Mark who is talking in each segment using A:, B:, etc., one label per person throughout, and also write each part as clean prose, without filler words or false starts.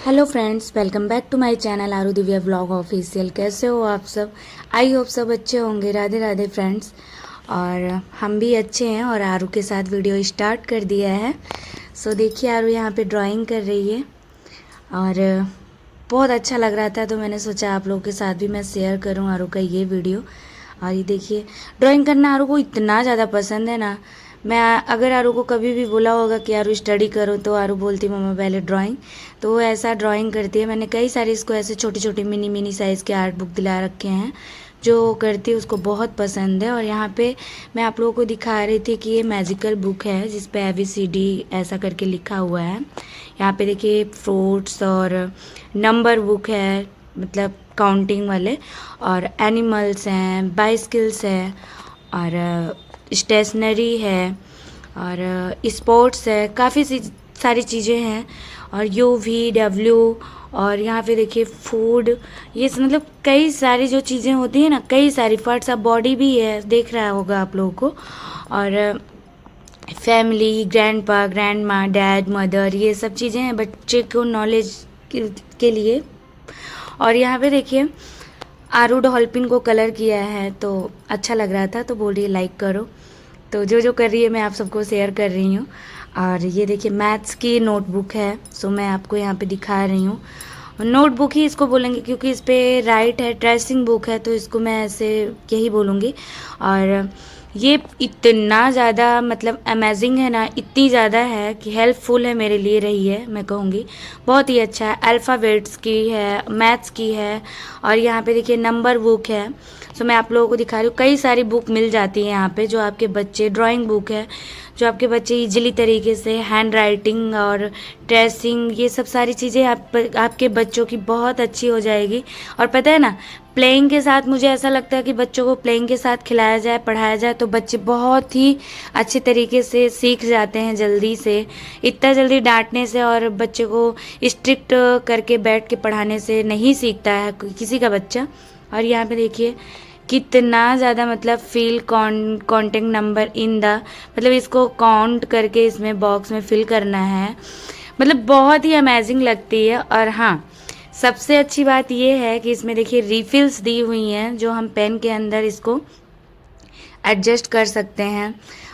A: Hello friends, welcome back to my channel Aaru Divya vlog official. कैसे हो आप सब? आई होप सब अच्छे होंगे। राधे राधे फ्रेंड्स। और हम भी अच्छे हैं और आरू के साथ वीडियो स्टार्ट कर दिया है। सो देखिए, आरू यहाँ पे ड्राइंग कर रही है और बहुत अच्छा लग रहा था, तो मैंने सोचा आप लोगों के साथ भी मैं शेयर करूँ आरू का ये वीडियो। और ये देखिए, ड्राइंग करना आरू को इतना ज़्यादा पसंद है ना। मैं अगर आरू को कभी भी बोला होगा कि आरू स्टडी करो, तो आरू बोलती मम्मा पहले ड्राइंग। तो वो ऐसा ड्राइंग करती है। मैंने कई सारे इसको ऐसे छोटे छोटे मिनी मिनी साइज़ के आर्ट बुक दिला रखे हैं, जो करती है उसको बहुत पसंद है। और यहाँ पे मैं आप लोगों को दिखा रही थी कि ये मैजिकल बुक है जिस पे ABCD ऐसा करके लिखा हुआ है। यहाँ पे देखिए फ्रूट्स और नंबर बुक है, मतलब काउंटिंग वाले, और एनिमल्स हैं, बाइसिकल्स है, और स्टेशनरी है, और स्पोर्ट्स है, काफ़ी सारी चीज़ें हैं। और UVW, और यहाँ पे देखिए फूड, ये मतलब कई सारी जो चीज़ें होती हैं ना, कई सारी पार्ट्स ऑफ बॉडी भी है, देख रहा होगा आप लोगों को। और family, grandpa, grandma, dad, mother, ये सब चीज़ें हैं बच्चे को नॉलेज के लिए। और यहाँ पे देखिए आरू डॉल्फिन को कलर किया है, तो अच्छा लग रहा था, तो बोल रही है लाइक करो। तो जो जो कर रही है मैं आप सबको शेयर कर रही हूँ। और ये देखिए मैथ्स की नोटबुक है, सो मैं आपको यहाँ पे दिखा रही हूँ। नोटबुक ही इसको बोलेंगे क्योंकि इस पे राइट है, ट्रेसिंग बुक है, तो इसको मैं ऐसे यही बोलूँगी। और ये इतना ज़्यादा मतलब अमेजिंग है ना, इतनी ज़्यादा है कि हेल्पफुल है मेरे लिए रही है, मैं कहूँगी बहुत ही अच्छा है। अल्फ़ाबेट्स की है, मैथ्स की है, और यहाँ पे देखिए नंबर बुक है। सो मैं आप लोगों को दिखा रही हूँ, कई सारी बुक मिल जाती है यहाँ पे जो आपके बच्चे, ड्राइंग बुक है जो आपके बच्चे इजीली तरीके से हैंड राइटिंग और ट्रेसिंग, ये सब सारी चीज़ें आपके बच्चों की बहुत अच्छी हो जाएगी। और पता है ना, प्लेइंग के साथ मुझे ऐसा लगता है कि बच्चों को प्लेइंग के साथ खिलाया जाए, पढ़ाया जाए, तो बच्चे बहुत ही अच्छे तरीके से सीख जाते हैं जल्दी से। इतना जल्दी डांटने से और बच्चे को स्ट्रिक्ट करके बैठ के पढ़ाने से नहीं सीखता है किसी का बच्चा। और यहाँ पे देखिए कितना ज़्यादा मतलब fill contact number in the, मतलब इसको काउंट करके इसमें बॉक्स में फिल करना है। मतलब बहुत ही अमेजिंग लगती है। और हाँ, सबसे अच्छी बात ये है कि इसमें देखिए रिफिल्स दी हुई हैं जो हम पेन के अंदर इसको एडजस्ट कर सकते हैं।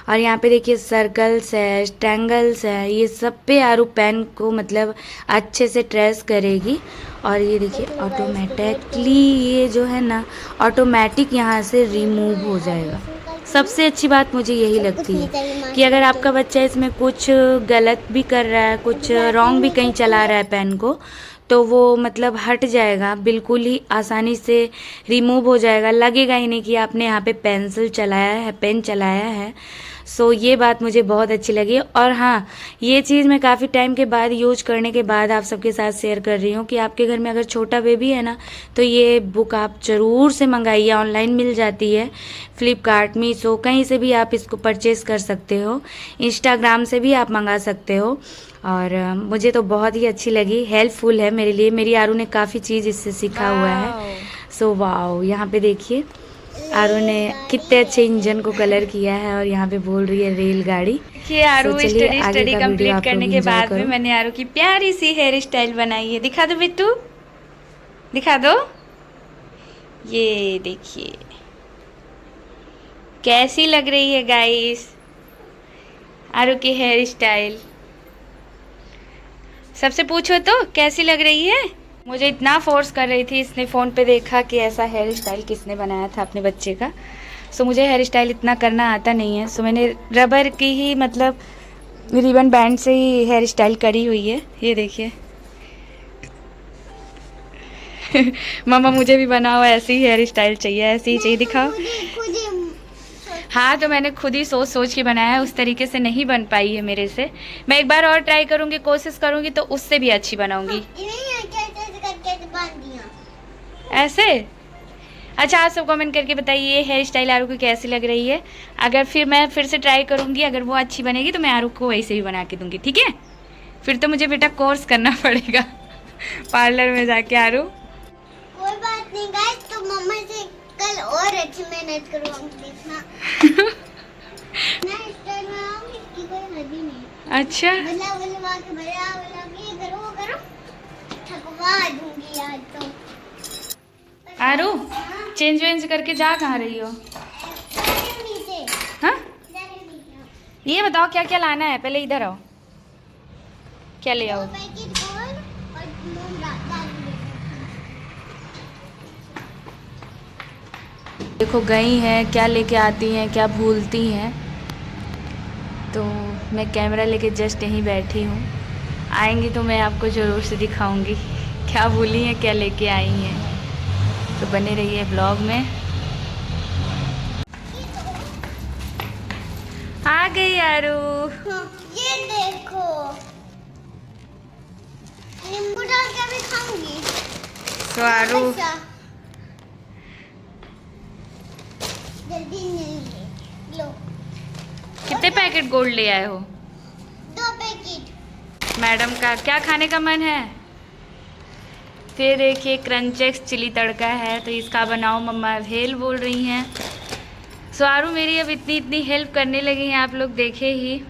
A: और यहाँ पे देखिए सर्कल्स है, ट्रैंगल्स है, ये सब पे आरू पेन को मतलब अच्छे से ट्रेस करेगी। और ये देखिए ऑटोमेटिकली ये जो है ना, ऑटोमेटिक यहाँ से रिमूव हो जाएगा। सबसे अच्छी बात मुझे यही लगती है कि अगर आपका बच्चा इसमें कुछ गलत भी कर रहा है, कुछ रॉन्ग भी कहीं चला रहा है पेन को, तो वो मतलब हट जाएगा, बिल्कुल ही आसानी से रिमूव हो जाएगा। लगेगा ही नहीं कि आपने यहाँ पे पेंसिल चलाया है, पेन चलाया है। सो ये बात मुझे बहुत अच्छी लगी। और हाँ, ये चीज़ मैं काफ़ी टाइम के बाद यूज करने के बाद आप सबके साथ शेयर कर रही हूँ कि आपके घर में अगर छोटा बेबी है ना, तो ये बुक आप ज़रूर से मंगाइए। ऑनलाइन मिल जाती है, फ्लिपकार्ट, मीशो, कहीं से भी आप इसको परचेज़ कर सकते हो। इंस्टाग्राम से भी आप मंगा सकते हो। और मुझे तो बहुत ही अच्छी लगी, हेल्पफुल है मेरे लिए। मेरी आरू ने काफ़ी चीज़ इससे सीखा हुआ है। सो वाओ, यहाँ पे देखिए आरू ने कितने अच्छे इंजन को कलर किया है, और यहाँ पे बोल रही है रेलगाड़ी।
B: ये आरू
A: चलिए
B: स्टडी
A: आगे
B: स्टडी
A: का वीडियो
B: कंप्लीट
A: आप लोग
B: करने के
A: एंजॉय
B: बाद में
A: करो।
B: मैंने आरू की प्यारी सी हेयर स्टाइल बनाई है। दिखा दो बिट्टू, दिखा दो। ये देखिए कैसी लग रही है गाइस आरू की हेयर स्टाइल। सबसे पूछो तो कैसी लग रही है। मुझे इतना फोर्स कर रही थी, इसने फ़ोन पे देखा कि ऐसा हेयर स्टाइल किसने बनाया था अपने बच्चे का। सो मुझे हेयर स्टाइल इतना करना आता नहीं है, सो मैंने रबर की ही मतलब रिबन बैंड से ही हेयर स्टाइल करी हुई है। ये देखिए मामा मुझे भी बना हुआ ऐसी ही हेयर स्टाइल चाहिए, ऐसी ही चाहिए, दिखाओ। हाँ, तो मैंने खुद ही सोच सोच के बनाया है, उस तरीके से नहीं बन पाई है मेरे से। मैं एक बार और ट्राई करूँगी, कोशिश करूँगी तो उससे भी अच्छी बनाऊँगी। ऐसे अच्छा, आप सब कमेंट करके बताइए हेयर स्टाइल आरू को कैसी लग रही है। अगर फिर मैं फिर से ट्राई करूँगी, अगर वो अच्छी बनेगी तो मैं आरू को वैसे ही बना के दूँगी, ठीक है। फिर तो मुझे बेटा कोर्स करना पड़ेगा पार्लर में जाके। आरू
C: कोई बात नहीं गाइस, तो मम्मा से कल और अच्छी मेहनत करवाऊंगी, देखना। मैं स्टाइल में आऊंगी, इसकी कोई हद ही नहीं।
B: अच्छा,
C: बल्ला बल्ला के बल्ला बल्ला, ये करो वो करो। मार दूंगी यार तो।
B: आरू चेंज वेंज करके जा कहाँ रही हो?
C: नीचे
B: हाँ, ये बताओ क्या क्या लाना है, पहले इधर आओ। क्या ले आओ?
C: पैकेट और नून डाल दूंगी।
A: देखो गई हैं, क्या लेके आती हैं, क्या भूलती हैं। तो मैं कैमरा लेके जस्ट यहीं बैठी हूँ, आएंगी तो मैं आपको ज़रूर से दिखाऊंगी क्या भूली हैं, क्या लेके आई हैं। तो बने रहिए ब्लॉग में। आ गई आरू।
C: हाँ, ये देखो नींबू डाल के भी खाऊंगी।
A: तो आरू
C: अच्छा, जल्दी नहीं ले लो।
B: कितने पैकेट गोल्ड ले आए हो?
C: 2 पैकेट।
B: मैडम का क्या खाने का मन है? फिर देखिए क्रंचेक्स चिली तड़का है, तो इसका बनाओ मम्मा भेल बोल रही हैं। सो आरू मेरी अब इतनी इतनी हेल्प करने लगी हैं, आप लोग देखे ही।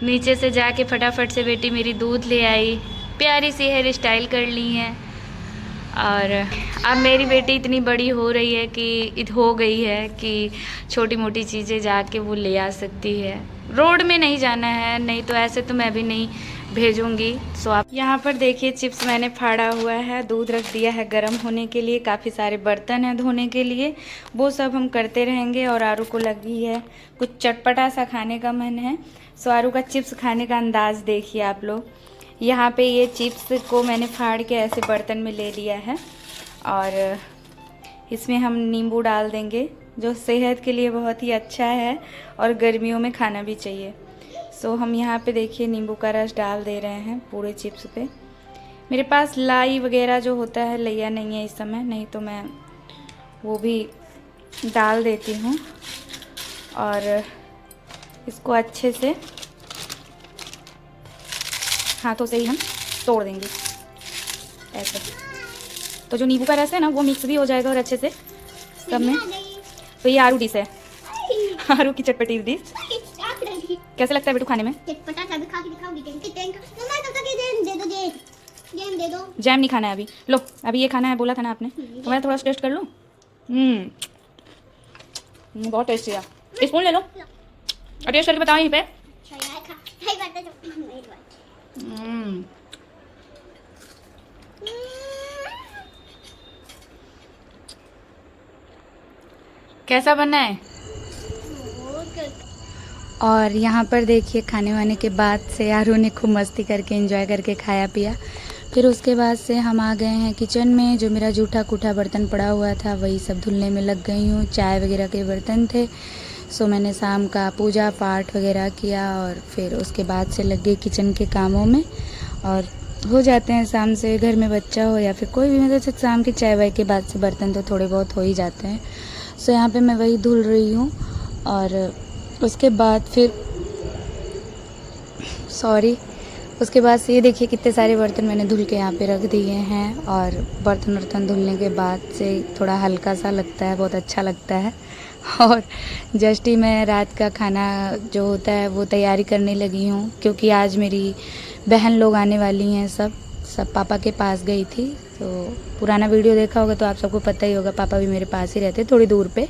B: नीचे से जाके फटाफट से बेटी मेरी दूध ले आई, प्यारी सी हेयर स्टाइल कर ली हैं। और अब मेरी बेटी इतनी बड़ी हो रही है कि हो गई है कि छोटी मोटी चीज़ें जाके वो ले आ सकती है। रोड में नहीं जाना है, नहीं तो ऐसे तो मैं भी नहीं भेजूंगी। सो आप यहाँ पर देखिए चिप्स मैंने फाड़ा हुआ है, दूध रख दिया है गर्म होने के लिए, काफ़ी सारे बर्तन हैं धोने के लिए, वो सब हम करते रहेंगे। और आरू को लगी है कुछ चटपटा सा खाने का मन है। सो आरू का चिप्स खाने का अंदाज देखिए आप लोग। यहाँ पे ये चिप्स को मैंने फाड़ के ऐसे बर्तन में ले लिया है और इसमें हम नींबू डाल देंगे, जो सेहत के लिए बहुत ही अच्छा है और गर्मियों में खाना भी चाहिए। सो हम यहाँ पे देखिए नींबू का रस डाल दे रहे हैं पूरे चिप्स पे। मेरे पास लाई वगैरह जो होता है लिया नहीं है इस समय, नहीं तो मैं वो भी डाल देती हूँ। और इसको अच्छे से हाथों से ही हम तोड़ देंगे ऐसे, तो जो नींबू का रस है ना वो मिक्स भी हो जाएगा और अच्छे से सब में। तो ये आरू डिश है, आरू की चटपटी डिश। कैसे लगता है बेटू खाने में?
C: चटपटा सा भी खा के दिखाऊंगी। मम्मा तब तक ये दे दो, जैम दे दो।
B: जैम नहीं खाना है अभी, लो अभी ये खाना है बोला था ना आपने, तो मैं थोड़ा टेस्ट कर लूँ। बहुत टेस्टी है, स्पून ले लो और टेस्ट करके बताओ यहीं पे। कैसा बना है?
A: और यहाँ पर देखिए खाने वाने के बाद से आरू ने खूब मस्ती करके एंजॉय करके खाया पिया। फिर उसके बाद से हम आ गए हैं किचन में। जो मेरा जूठा कूठा बर्तन पड़ा हुआ था वही सब धुलने में लग गई हूँ। चाय वगैरह के बर्तन थे, सो मैंने शाम का पूजा पाठ वगैरह किया और फिर उसके बाद से लग गई किचन के कामों में। और हो जाते हैं शाम से, घर में बच्चा हो या फिर कोई भी, मतलब शाम की चाय वाय के बाद से बर्तन तो थोड़े बहुत हो ही जाते हैं। सो यहाँ पे मैं वही धुल रही हूँ। और उसके बाद फिर उसके बाद से ये देखिए कितने सारे बर्तन मैंने धुल के यहाँ पे रख दिए हैं। और बर्तन धुलने के बाद से थोड़ा हल्का सा लगता है, बहुत अच्छा लगता है। और जस्ट ही मैं रात का खाना जो होता है वो तैयारी करने लगी हूँ, क्योंकि आज मेरी बहन लोग आने वाली हैं। सब पापा के पास गई थी, तो पुराना वीडियो देखा होगा तो आप सबको पता ही होगा, पापा भी मेरे पास ही रहते थोड़ी दूर पे।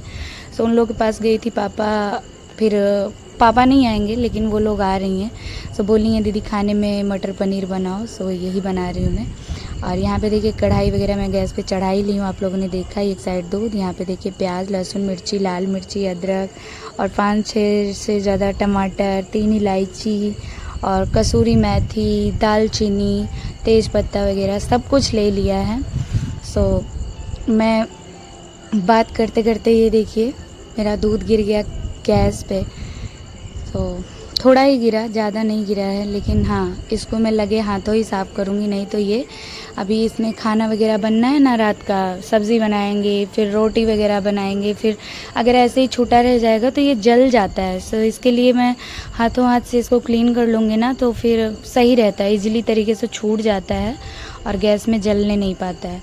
A: सो उन लोगों के पास गई थी पापा, फिर पापा नहीं आएंगे लेकिन वो लोग आ रही हैं। सो बोली हैं दीदी खाने में मटर पनीर बनाओ, सो यही बना रही हूँ मैं। और यहाँ पे देखिए कढ़ाई वगैरह मैं गैस पे चढ़ाई ली हूँ, आप लोगों ने देखा। एक साइड दूध, यहाँ पे देखिए प्याज, लहसुन, मिर्ची, लाल मिर्ची, अदरक और 5-6 से ज़्यादा टमाटर, 3 इलायची और कसूरी मेथी, दालचीनी, तेज़ पत्ता वगैरह सब कुछ ले लिया है। सो मैं बात करते करते ये देखिए मेरा दूध गिर गया गैस पे। तो थोड़ा ही गिरा, ज़्यादा नहीं गिरा है, लेकिन हाँ इसको मैं लगे हाथों ही साफ़ करूँगी, नहीं तो ये अभी इसमें खाना वगैरह बनना है ना, रात का सब्ज़ी बनाएंगे, फिर रोटी वगैरह बनाएंगे, फिर अगर ऐसे ही छूटा रह जाएगा तो ये जल जाता है। सो इसके लिए मैं हाथों हाथ से इसको क्लीन कर लूँगी ना, तो फिर सही रहता है, इजीली तरीके से छूट जाता है और गैस में जलने नहीं पाता है।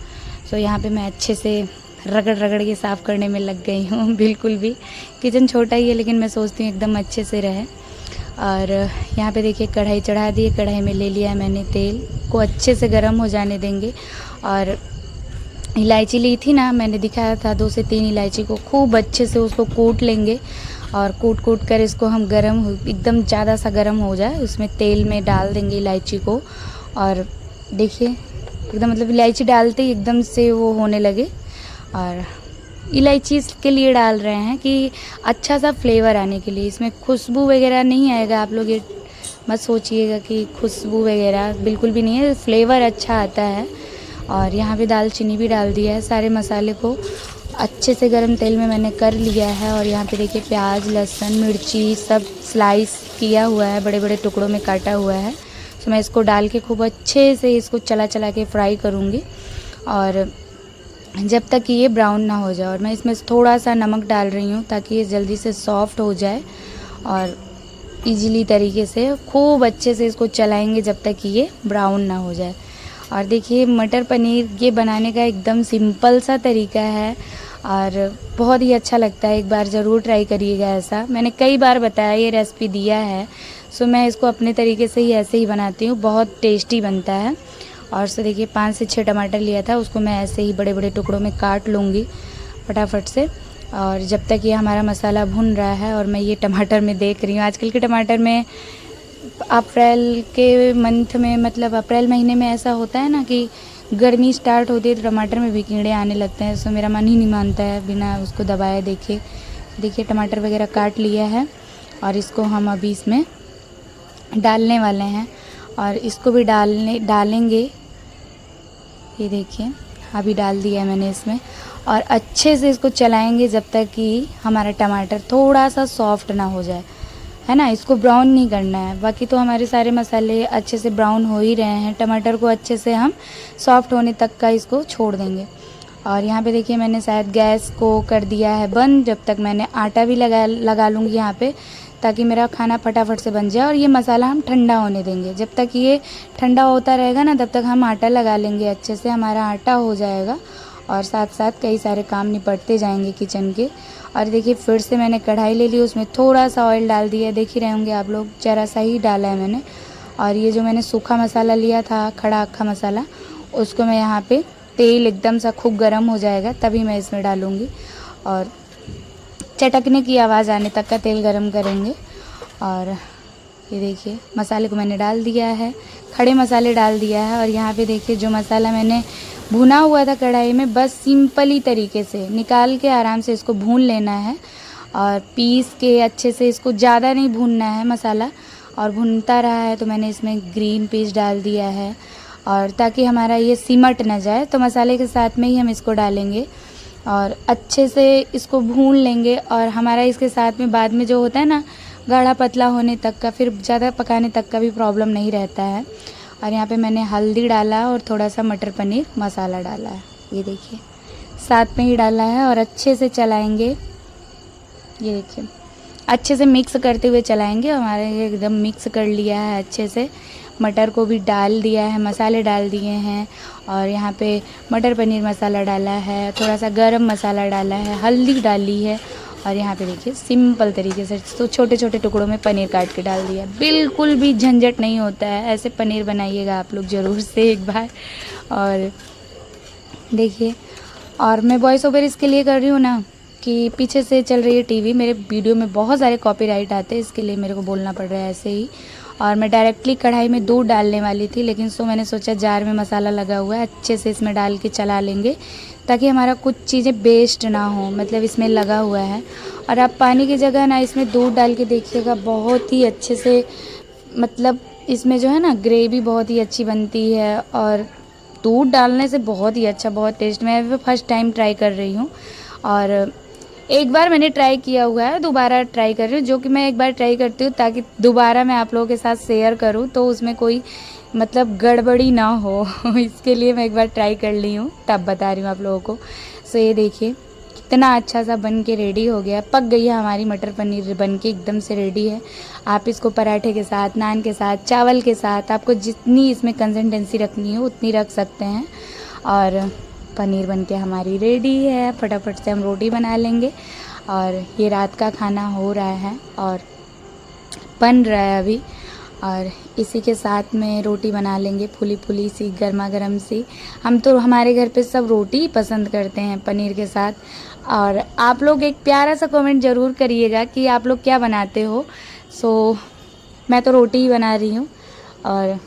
A: सो यहाँ पे मैं अच्छे से रगड़ के साफ़ करने में लग गई हूँ। बिल्कुल भी किचन छोटा ही है लेकिन मैं सोचती हूँ एकदम अच्छे से रहे। और यहाँ पे देखिए कढ़ाई चढ़ा दी है। कढ़ाई में ले लिया है मैंने तेल को, अच्छे से गर्म हो जाने देंगे। और इलायची ली थी ना, मैंने दिखाया था 2 से 3 इलायची को खूब अच्छे से उसको कूट लेंगे। और कूट कर इसको हम एकदम ज़्यादा सा गर्म हो जाए उसमें तेल में डाल देंगे इलायची को। और देखिए एकदम मतलब इलायची डालते ही एकदम से वो होने लगे। और इलायची इसके लिए डाल रहे हैं कि अच्छा सा फ्लेवर आने के लिए, इसमें खुशबू वगैरह नहीं आएगा। आप लोग ये मत सोचिएगा कि खुशबू वगैरह, बिल्कुल भी नहीं है, फ्लेवर अच्छा आता है। और यहाँ पे दालचीनी भी डाल दिया है। सारे मसाले को अच्छे से गरम तेल में मैंने कर लिया है। और यहाँ पे देखिए प्याज, लहसुन, मिर्ची सब स्लाइस किया हुआ है, बड़े बड़े टुकड़ों में काटा हुआ है। तो मैं इसको डाल के खूब अच्छे से इसको चला के फ्राई करूँगी, और जब तक कि ये ब्राउन ना हो जाए। और मैं इसमें थोड़ा सा नमक डाल रही हूँ ताकि ये जल्दी से सॉफ्ट हो जाए। और इजीली तरीके से खूब अच्छे से इसको चलाएंगे जब तक कि ये ब्राउन ना हो जाए। और देखिए मटर पनीर ये बनाने का एकदम सिंपल सा तरीका है और बहुत ही अच्छा लगता है। एक बार ज़रूर ट्राई करिएगा ऐसा। मैंने कई बार बताया, ये रेसिपी दिया है, सो मैं इसको अपने तरीके से ही ऐसे ही बनाती हूँ, बहुत टेस्टी बनता है। और सो देखिए 5 से 6 टमाटर लिया था, उसको मैं ऐसे ही बड़े बड़े टुकड़ों में काट लूँगी फटाफट से। और जब तक ये हमारा मसाला भुन रहा है, और मैं ये टमाटर में देख रही हूँ आजकल के टमाटर में, अप्रैल के मंथ में, मतलब अप्रैल महीने में ऐसा होता है ना कि गर्मी स्टार्ट होती है तो टमाटर में भी कीड़े आने लगते हैं। सो मेरा मन ही नहीं मानता है बिना उसको दबाए। देखिए टमाटर वगैरह काट लिया है और इसको हम अभी इसमें डालने वाले हैं। और इसको भी डालेंगे, ये देखिए अभी डाल दिया है मैंने इसमें। और अच्छे से इसको चलाएंगे जब तक कि हमारा टमाटर थोड़ा सा सॉफ्ट ना हो जाए, है ना। इसको ब्राउन नहीं करना है, बाकी तो हमारे सारे मसाले अच्छे से ब्राउन हो ही रहे हैं। टमाटर को अच्छे से हम सॉफ्ट होने तक का इसको छोड़ देंगे। और यहाँ पे देखिए मैंने शायद गैस को कर दिया है बंद। जब तक मैंने आटा भी लगा लूँगी यहाँ पे, ताकि मेरा खाना फटाफट से बन जाए। और ये मसाला हम ठंडा होने देंगे। जब तक ये ठंडा होता रहेगा ना, तब तक हम आटा लगा लेंगे अच्छे से, हमारा आटा हो जाएगा। और साथ साथ कई सारे काम निपटते जाएंगे किचन के। और देखिए फिर से मैंने कढ़ाई ले ली, उसमें थोड़ा सा ऑयल डाल दिया, देख ही रहे होंगे आप लोग, ज़रा सा ही डाला है मैंने। और ये जो मैंने सूखा मसाला लिया था, खड़ा अक्खा मसाला, उसको मैं यहाँ पे तेल एकदम सा खूब गर्म हो जाएगा तभी मैं इसमें डालूँगी। और चटकने की आवाज़ आने तक का तेल गरम करेंगे। और ये देखिए मसाले को मैंने डाल दिया है, खड़े मसाले डाल दिया है। और यहाँ पे देखिए जो मसाला मैंने भुना हुआ था कढ़ाई में, बस सिंपली तरीके से निकाल के आराम से इसको भून लेना है। और पीस के अच्छे से, इसको ज़्यादा नहीं भूनना है मसाला। और भुनता रहा है तो मैंने इसमें ग्रीन पीस डाल दिया है, और ताकि हमारा ये सिमट ना जाए, तो मसाले के साथ में ही हम इसको डालेंगे और अच्छे से इसको भून लेंगे। और हमारा इसके साथ में बाद में जो होता है ना, गाढ़ा पतला होने तक का, फिर ज़्यादा पकाने तक का भी प्रॉब्लम नहीं रहता है। और यहाँ पे मैंने हल्दी डाला और थोड़ा सा मटर पनीर मसाला डाला है, ये देखिए साथ में ही डाला है। और अच्छे से चलाएंगे, ये देखिए अच्छे से मिक्स करते हुए चलाएंगे। हमारे एकदम मिक्स कर लिया है अच्छे से, मटर को भी डाल दिया है, मसाले डाल दिए हैं। और यहाँ पे मटर पनीर मसाला डाला है, थोड़ा सा गरम मसाला डाला है, हल्दी डाली है। और यहाँ पे देखिए सिंपल तरीके से तो छोटे छोटे टुकड़ों में पनीर काट के डाल दिया। बिल्कुल भी झंझट नहीं होता है, ऐसे पनीर बनाइएगा आप लोग ज़रूर से एक बार। और देखिए, और मैं वॉइस ओवर इसके लिए कर रही हूँ ना कि पीछे से चल रही है टीवी, मेरे वीडियो में बहुत सारे कॉपीराइट आते हैं, इसके लिए मेरे को बोलना पड़ रहा है ऐसे ही। और मैं डायरेक्टली कढ़ाई में दूध डालने वाली थी, लेकिन मैंने सोचा जार में मसाला लगा हुआ है, अच्छे से इसमें डाल के चला लेंगे ताकि हमारा कुछ चीज़ें वेस्ट ना हो, मतलब इसमें लगा हुआ है। और आप पानी की जगह ना इसमें दूध डाल के देखिएगा, बहुत ही अच्छे से, मतलब इसमें जो है ना ग्रेवी बहुत ही अच्छी बनती है। और दूध डालने से बहुत ही अच्छा, बहुत टेस्ट। मैं फर्स्ट टाइम ट्राई कर रही हूँ, और एक बार मैंने ट्राई किया हुआ है, दोबारा ट्राई कर रही हूँ, जो कि मैं एक बार ट्राई करती हूँ ताकि दोबारा मैं आप लोगों के साथ शेयर करूँ, तो उसमें कोई मतलब गड़बड़ी ना हो इसके लिए मैं एक बार ट्राई कर ली हूँ, तब बता रही हूँ आप लोगों को। सो ये देखिए कितना अच्छा सा बन के रेडी हो गया, पक गई है हमारी मटर पनीर, बन के एकदम से रेडी है। आप इसको पराठे के साथ, नान के साथ, चावल के साथ, आपको जितनी इसमें कंसिस्टेंसी रखनी है उतनी रख सकते हैं। और पनीर बन के हमारी रेडी है, फटाफट से हम रोटी बना लेंगे। और ये रात का खाना हो रहा है, और बन रहा है अभी। और इसी के साथ में रोटी बना लेंगे फुली फुली सी गर्मा गर्म सी। हम तो हमारे घर पे सब रोटी ही पसंद करते हैं पनीर के साथ। और आप लोग एक प्यारा सा कमेंट ज़रूर करिएगा कि आप लोग क्या बनाते हो। सो मैं तो रोटी ही बना रही हूँ और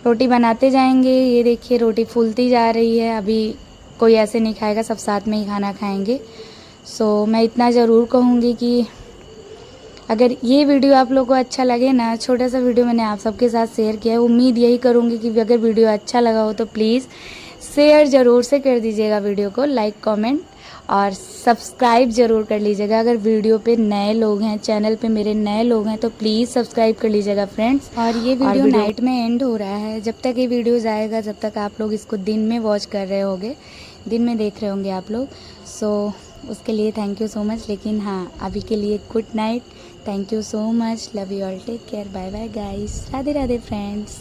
A: रोटी बनाते जाएंगे। ये देखिए रोटी फूलती जा रही है। अभी कोई ऐसे नहीं खाएगा, सब साथ में ही खाना खाएंगे। सो मैं इतना ज़रूर कहूँगी कि अगर ये वीडियो आप लोगों को अच्छा लगे ना, छोटा सा वीडियो मैंने आप सबके साथ शेयर किया है, उम्मीद यही करूँगी कि अगर वीडियो अच्छा लगा हो तो प्लीज़ शेयर ज़रूर से कर दीजिएगा वीडियो को, लाइक कमेंट और सब्सक्राइब ज़रूर कर लीजिएगा। अगर वीडियो पे नए लोग हैं, चैनल पे मेरे नए लोग हैं तो प्लीज़ सब्सक्राइब कर लीजिएगा फ्रेंड्स। और ये वीडियो नाइट में एंड हो रहा है। जब तक ये वीडियो जाएगा, जब तक आप लोग इसको दिन में वॉच कर रहे होंगे, दिन में देख रहे होंगे आप लोग, सो उसके लिए थैंक यू सो मच। लेकिन हाँ, अभी के लिए good night. Thank you so much. Love you all. Take care. Bye bye guys. Radhe Radhe friends.